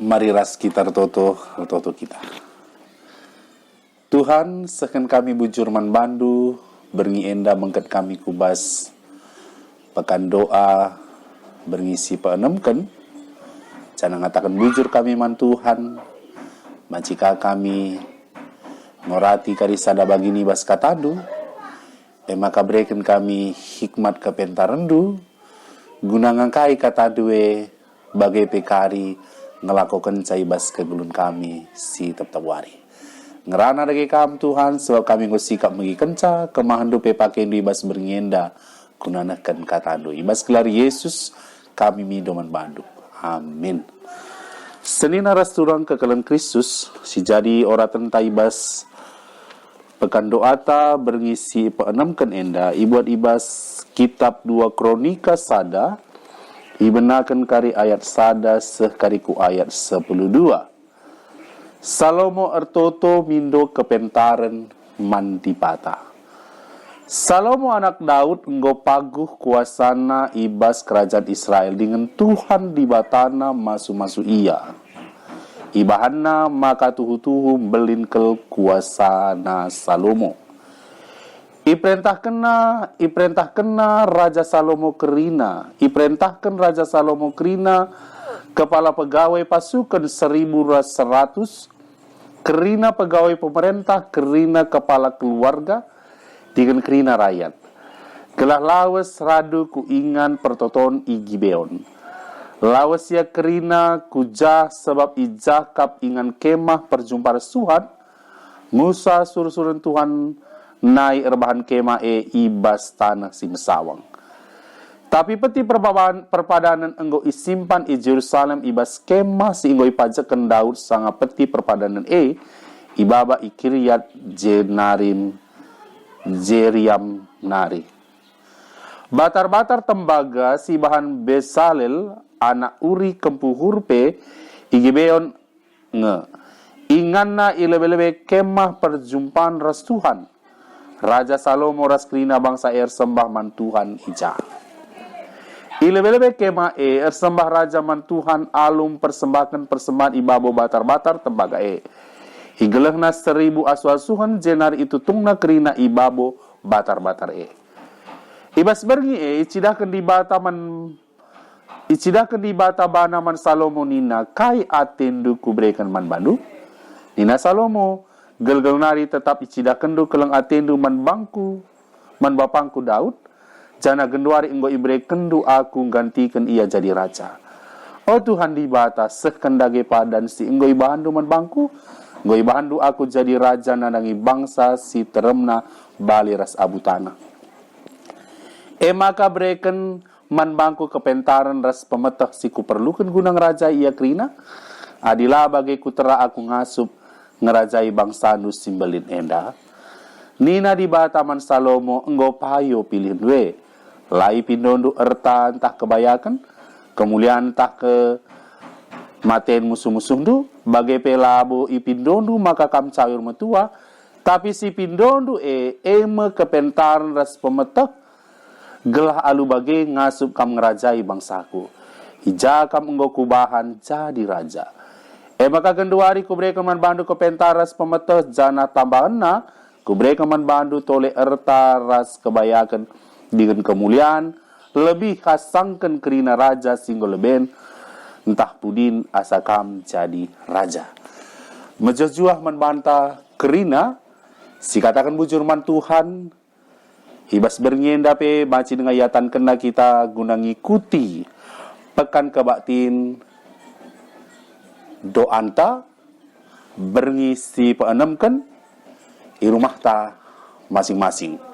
Mari ras kita toto kita. Tuhan, seken kami bujur man bandu, berngi enda mengket kami kubas, pekan doa, berngisi peenemken, cana ngatakan bujur kami man Tuhan, macika kami, ngorati karisada bagini bas katadu, maka breken kami hikmat kepentarendu, guna ngangkai katadue, bagai pekari, ngelakukan cai bas kegulun kami, si teptawari. Ngerana dagi kam Tuhan, sebab kami ngusikap mengi kenca, kemahandu pepakein du ibas berngenda, kunanakan katadu. Ibas gelar Yesus, kami midoman bandu. Amin. Senina rasturang kekelen Kristus, si jadi ora tentai ibas, pekan doata berngisi peenamkan enda, ibuat ibas kitab 2 Kronika sada, ibenakan kari ayat sada sekariku ayat 12. Salomo ertoto mindo kepentaren mandipata. Salomo anak Daud enggo paguh kuasana ibas kerajaan Israel dengan Tuhan di batana masu-masu ia. Ibahanna maka tuhu-tuhu belin kel kuasana Salomo. Iperintahkena Raja Salomo kerina. Iperintahkan Raja Salomo kerina kepala pegawai pasukan 1.100, kerina pegawai pemerintah, kerina kepala keluarga, dengan kerina rakyat. Gelah lawas radu ku ingan pertoton i Gibeon. Lawas ya kerina kujah sebab ijakap ingan kemah perjumpaan Tuhan, Musa sur-suren Tuhan naik erbahan kemah ibas tanah si mesawang. Tapi peti perpadanan enggo isimpan i Jerusalem ibas kemah si enggo ipajakan Daud sanga peti perpadanan ibaba i Kiryat Jeriam nari. Batar-batar tembaga si bahan Besalel anak Uri kempu hurpe i Gibeon nge. Inganna ilebe-lebe kemah perjumpaan ras Tuhan. Raja Salomo ras krina bangsa sembah man Tuhan ija. Ilebe-lebe kemah sembah raja man Tuhan alum persembahkan persembahan ibabo batar-batar tembaga Igelehna 1.000 asu-asuhan jenar itu tungna kerina ibabo batar-batar Ibas bergi icidahkan di bata bana man Salomo nina kai atendu kubrekan man bandu. Nina Salomo gelgel nari tetap icidahkan du keleng atendu man bapangku Daud. Jana genduari enggo ibre kendu aku gantikan ia jadi raja. Oh Tuhan di bata sekendage padan si enggo ibahandu man bangku, enggo ibahandu aku jadi raja nanangi bangsa si teremna bali ras abu tanah. Maka breken man bangku kepentaran ras pemetah si ku perlukan gunang raja ia krina, adilah bagai kutera aku ngasup ngerajai bangsa nu simbelin enda. Nina di bata man Salomo enggo payo pilih due. Lai pindondu erta entah kebayakan, kemuliaan entah ke maten musuh-musuh du, bagai pelabo ipindondu maka kam cawir metua, tapi si pindondu eme kepentaran ras pemetek, gelah alu bagai ngasup kam ngerajai bangsaku. Ija kam enggo kubahan jadi raja. Maka kenduari kubreka man bandu kepentaran ras pemetek jana tambahanna, kubreka man bandu tole erta ras kebayakan, dengan kemuliaan lebih kasangkan kerina raja singgo leben entah pudin asakam jadi raja. Mejajuah membanta kerina si katakan bujur man Tuhan ibas berngenda pe maci dengan yatan kena kita guna ngikuti pekan kebaktin doanta berngisi peenemkan i rumah ta masing-masing.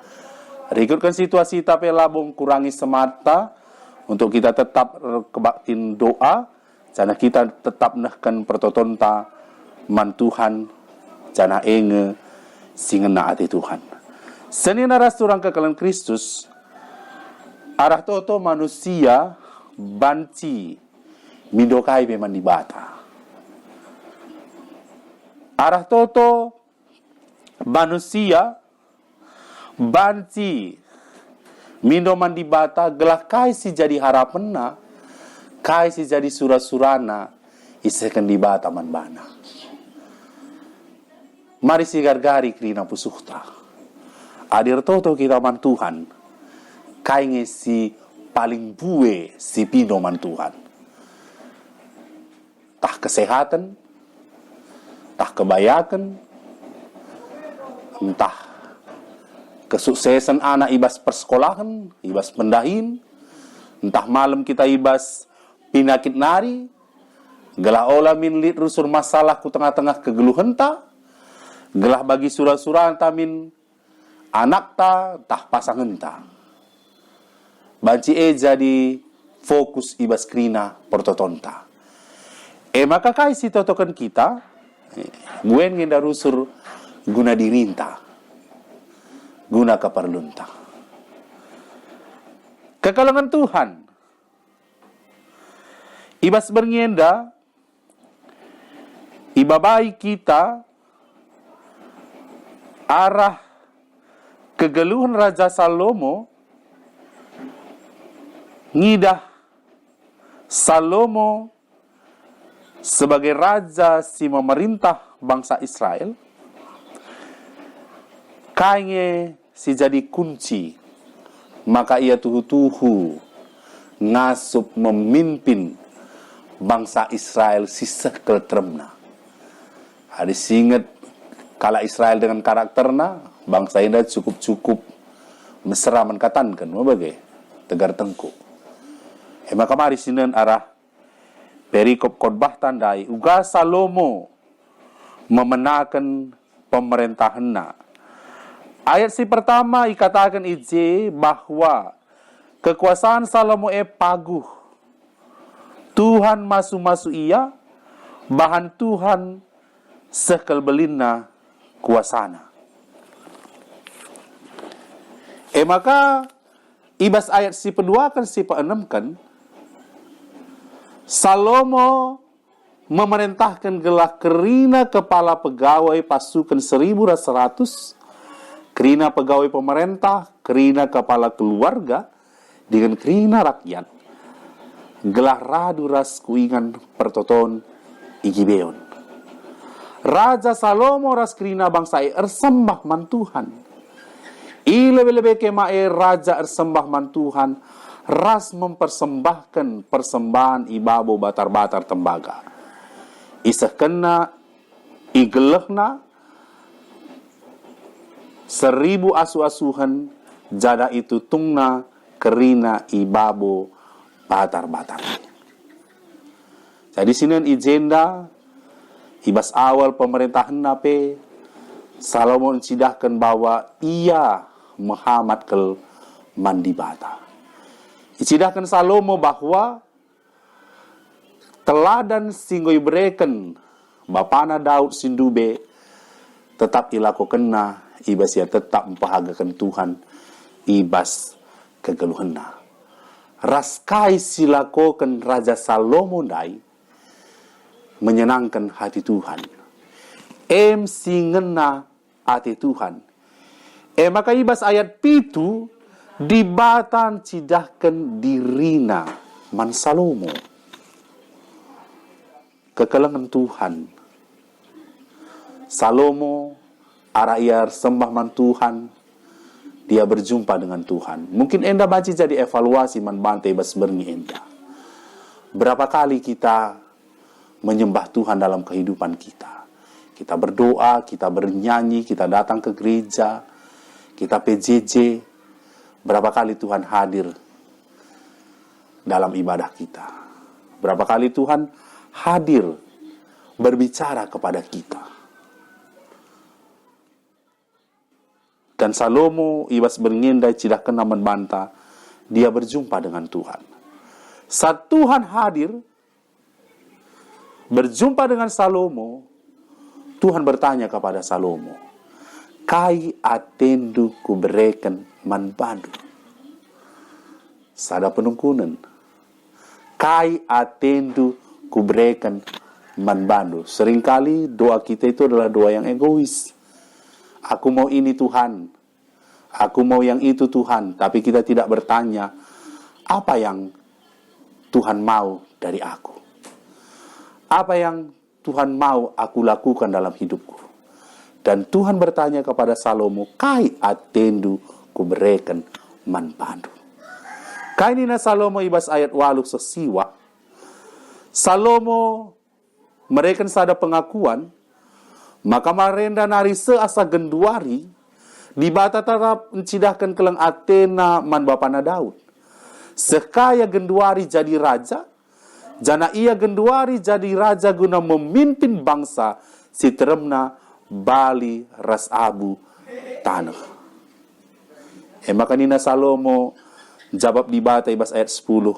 Rikutkan situasi tapi labung kurangi semata untuk kita tetap kebaktin doa, jana kita tetap nahkan pertotonta man Tuhan, jana enge singena ati Tuhan. Senina rasturang kekelen Kristus, arah toto manusia banci mindokai peman dibata. Arah toto manusia banci mindoman di bata gelah kai si jadi harapenna, kai si jadi surah-surana Isahkan di bata man bana. Mari si gargari krina pusuhta. Adir toto kita man Tuhan. Kainge si paling bue si pino man Tuhan. Tah kesehatan, tah kebayakan, entah kesuksesan anak ibas persekolahan, ibas pendahin, entah malam kita ibas pinakit nari, gelah olah min lit rusur masalah ku tengah-tengah kegeluhan ta, gelah bagi surah-surah tamin anak ta, tah pasangan ta. Banci jadi fokus ibas krina portotonta. Maka kai si totokan kita, guen ngenda rusur guna dirinta, guna keperlunta. Kekalangan Tuhan, ibas berngenda, ibabai kita, arah kegeluhan Raja Salomo, ngidah Salomo sebagai raja si memerintah bangsa Israel, kainge si jadi kunci, maka ia tuhu-tuhu ngasup memimpin bangsa Israel sisa keltremna. Hadis ingat kala Israel dengan karakterna, bangsa ini cukup-cukup mesra menkatankan, mabagai tegar tengku. Maka mari sinan arah perikop khotbah tandai uga Salomo memenangkan pemerintahanna. Ayat si pertama ikatakan ije bahwa kekuasaan Salomo paguh. Tuhan masu-masu ia, bahan Tuhan sekal belinna kuasana. Maka ibas ayat si kedua kan si peenam kan, Salomo memerintahkan gelah kerina kepala pegawai pasukan 1.100, kerina pegawai pemerintah, kerina kepala keluarga, dengan kerina rakyat. Gelah radu ras kuingan pertoton Gibeon. Raja Salomo ras kerina bangsa ersembah man Tuhan. Lebih-lebih kemae raja ersembah man Tuhan, ras mempersembahkan persembahan ibabo batar-batar tembaga. Isah kena igelehna 1.000 asu-asuhan, jada itu tungna kerina ibabo batar-batar. Jadi sini agenda ibas awal pemerintahan nape Salomo sidahkan bahwa ia Muhammad kel mandi bata. Icidahkan Salomo bahwa teladan singgoy bereken bapana Daud sindube tetap ilakokenna ibas ia tetap mempahagakan Tuhan ibas kegeluhenna. Raskai silakokan Raja Salomo dai menyenangkan hati Tuhan. Singena hati Tuhan. Maka ibas ayat pitu dibatan cidahkan dirina man Salomo. Kekalangan Tuhan. Salomo arayar sembah man Tuhan. Dia berjumpa dengan Tuhan. Mungkin enda baca jadi evaluasi man bantai bas berni enda. Berapa kali kita menyembah Tuhan dalam kehidupan kita. Kita berdoa, kita bernyanyi, kita datang ke gereja, kita PJJ. Berapa kali Tuhan hadir dalam ibadah kita? Berapa kali Tuhan hadir berbicara kepada kita? Dan Salomo ibas berngindai cidah kena membantah, dia berjumpa dengan Tuhan. Saat Tuhan hadir, berjumpa dengan Salomo, Tuhan bertanya kepada Salomo, kai atendu kuberikan manbandu. Sada penungkunan. Kai atendu kuberikan manbandu. Seringkali doa kita itu adalah doa yang egois. Aku mau ini Tuhan. Aku mau yang itu Tuhan. Tapi kita tidak bertanya, apa yang Tuhan mau dari aku? Apa yang Tuhan mau aku lakukan dalam hidupku? Dan Tuhan bertanya kepada Salomo, kai atendu ku berikan man pandu. Kai nina Salomo ibas ayat 8 sesiwa. Salomo mereka sada pengakuan, maka marenda nari seasa genduari, di bata tetap mencidahkan kelang Athena man bapana Daud. Sekaya genduari jadi raja, jana ia genduari jadi raja guna memimpin bangsa si teremna bali ras abu tanah. Maka nina Salomo jawab di bata ibas ayat 10,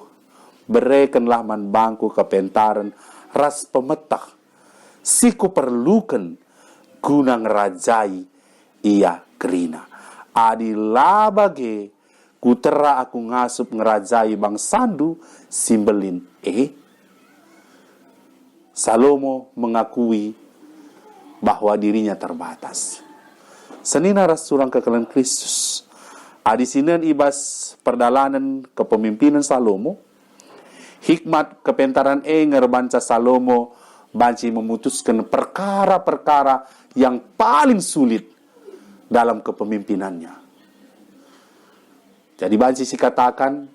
berekenlah man bangku kepentaran ras pemetah, siku perlukan guna ngerajai ia kerina. Adila bage kutera aku ngasup ngerajai bang sandu simbelin. Salomo mengakui bahwa dirinya terbatas. Senina ras surang kekelen Kristus. Adi sinen ibas perdalanan kepemimpinan Salomo. Hikmat kepentaran ngerbanca Salomo banci memutuskan perkara-perkara yang paling sulit dalam kepemimpinannya. Jadi banci si katakan,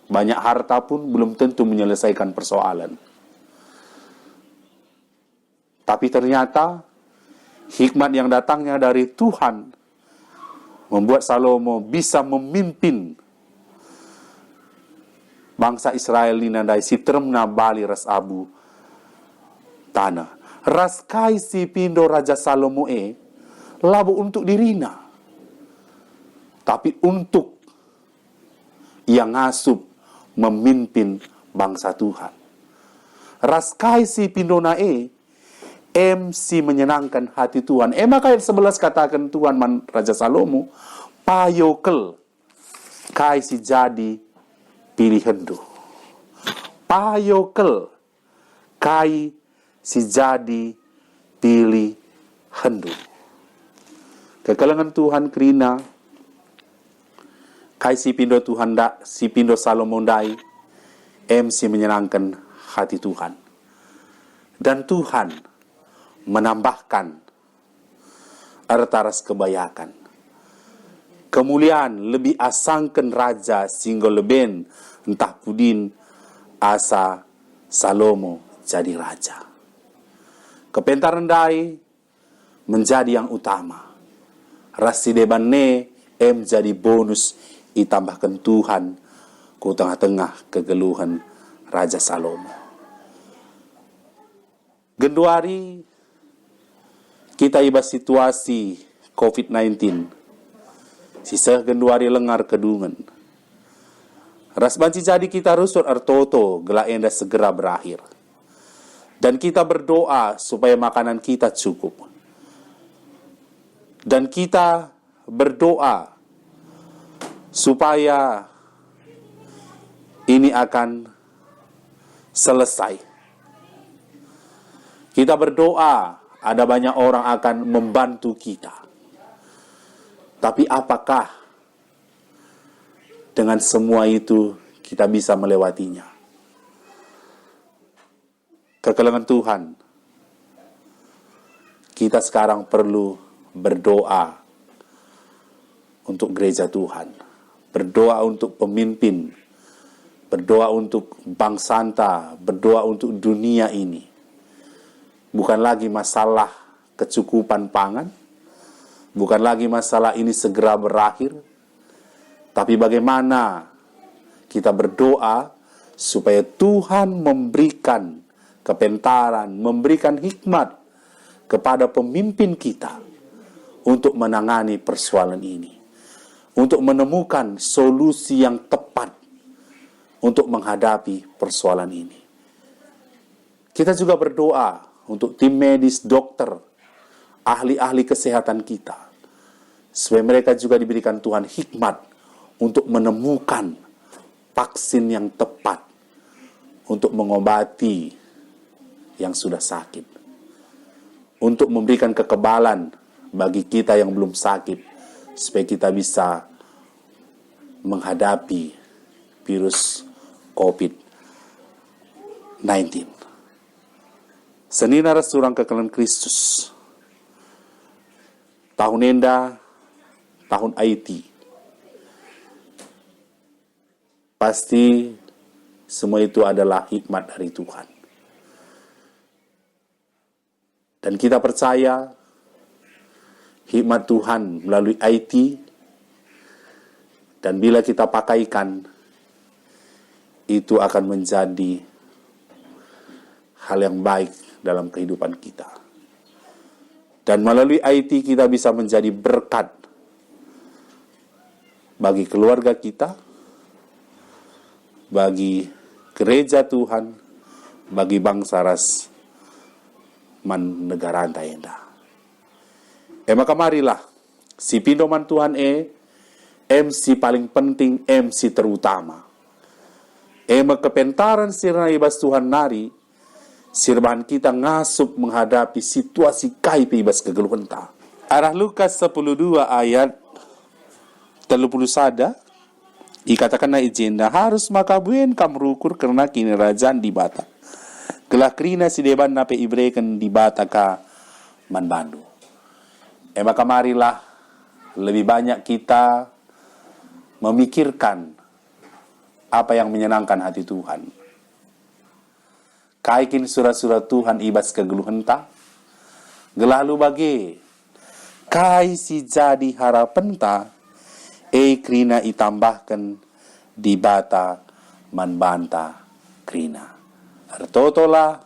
banyak harta pun belum tentu menyelesaikan persoalan. Tapi ternyata hikmat yang datangnya dari Tuhan membuat Salomo bisa memimpin bangsa Israel ninandai si teremna bali ras abu tanah. Ras kai si pindo Raja Salomo labu untuk dirina, tapi untuk yang ngasup memimpin bangsa Tuhan. Ras kai si pindona si menyenangkan hati Tuhan. Maka ayat 11 katakan Tuhan man Raja Salomo, payokel kai si jadi pilihandu. Payokel kai si jadi pilihandu. Kekalangan Tuhan kerina kai si pindo Tuhan si pindo Salomo dai si menyenangkan hati Tuhan. Dan Tuhan menambahkan artaras kebayakan. Kemuliaan lebih asangkan raja sehingga leben entah pudin asa Salomo jadi raja. Kepentaran dai menjadi yang utama. Rasi debane jadi bonus ditambahkan Tuhan ke tengah-tengah kegeluhan Raja Salomo. Genduari kita ibas situasi COVID-19. Sisa genduari lengar kedungan. Ras banci jadi kita rusut artoto gela enda segera berakhir. Dan kita berdoa supaya makanan kita cukup. Dan kita berdoa supaya ini akan selesai. Kita berdoa ada banyak orang akan membantu kita. Tapi apakah dengan semua itu kita bisa melewatinya? Kekelaman Tuhan, kita sekarang perlu berdoa untuk gereja Tuhan. Berdoa untuk pemimpin. Berdoa untuk bangsa, berdoa untuk dunia ini. Bukan lagi masalah kecukupan pangan. Bukan lagi masalah ini segera berakhir. Tapi bagaimana kita berdoa supaya Tuhan memberikan kepentaran, memberikan hikmat kepada pemimpin kita untuk menangani persoalan ini. Untuk menemukan solusi yang tepat untuk menghadapi persoalan ini. Kita juga berdoa untuk tim medis, dokter, ahli-ahli kesehatan kita. Supaya mereka juga diberikan Tuhan hikmat untuk menemukan vaksin yang tepat untuk mengobati yang sudah sakit. Untuk memberikan kekebalan bagi kita yang belum sakit, supaya kita bisa menghadapi virus COVID-19. Senina surang kekalan Kristus. Tahun enda, tahun IT. Pasti semua itu adalah hikmat dari Tuhan. Dan kita percaya hikmat Tuhan melalui IT, dan bila kita pakaikan, itu akan menjadi hal yang baik dalam kehidupan kita. Dan melalui IT kita bisa menjadi berkat bagi keluarga kita, bagi gereja Tuhan, bagi bangsa ras man negara enda. Maka marilah si pindoman Tuhan MC paling penting, MC terutama. Kepentaran sirna ibas Tuhan nari, sirbahan kita ngasup menghadapi situasi kai ibas kegeluhan ta. Arah Lukas 12 ayat 31, dikatakan na ijenda harus makabuen kam rukur karena kini rajaan di bata. Gelah krina si deban nape ibreken di bata ka manbandu. Maka marilah lebih banyak kita memikirkan apa yang menyenangkan hati Tuhan. Kaikin surat-surat Tuhan ibas kegeluhan ta. Gelalu bagi kai si jadi harapan ta. Krina itambahkan di bata manbanta krina. Artotolah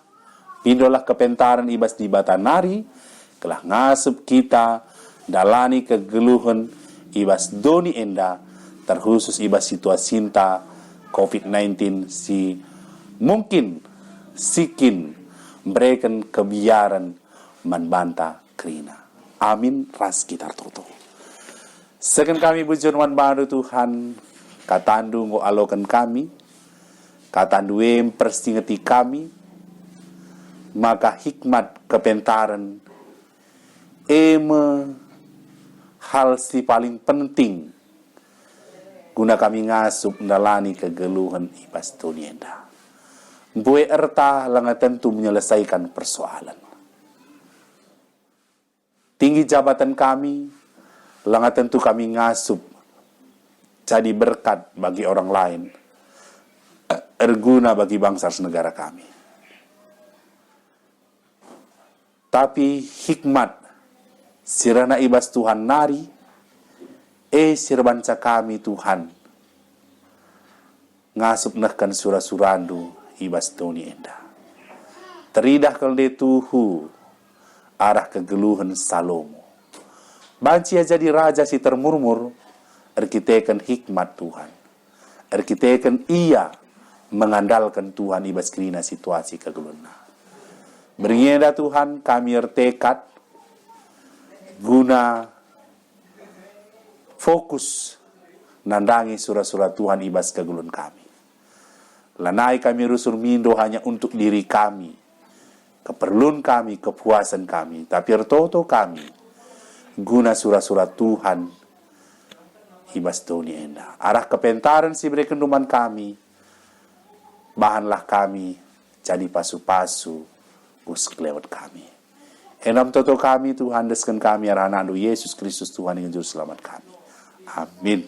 pindolah kepentaran ibas di bata nari. Kelah ngasup kita dalani kegeluhan ibas doni enda. Terkhusus ibas situasi cinta COVID-19 si mungkin sikin memberikan kebiaran manbanta krina. Amin ras kita toto. Sekan kami bujurman baru Tuhan, katandu ngo alokan kami, katandu persingeti kami, maka hikmat kepentaran hal si paling penting guna kami ngasup ndalani kegeluhan ibas donienda. Bue erta langa tentu menyelesaikan persoalan. Tinggi jabatan kami, langa tentu kami ngasup jadi berkat bagi orang lain, erguna bagi bangsa negara kami. Tapi hikmat sirana ibas Tuhan nari, sirbanca kami Tuhan, ngasup nehkan surah-surandu ibas doni enda. Teridah kalde tuhu arah kegeluhan Salomo. Banci jadi raja si termurmur, erkitekan hikmat Tuhan. Erkitekan ia mengandalkan Tuhan ibas krina situasi kegeluhan. Berienda Tuhan kami ertekad guna fokus nandangi surah-surah Tuhan ibas kegeluhan kami. Lanai kami rusul mindo hanya untuk diri kami, keperluan kami, kepuasan kami, tapi ertoto kami guna surah-surah Tuhan ibas doni enda. Arah kepentaran si beri kenduman kami, bahanlah kami jadi pasu-pasu us kelewat kami. Enam toto kami Tuhan deskan kami arah anak Yesus Kristus Tuhan yang juru selamat kami. Amin.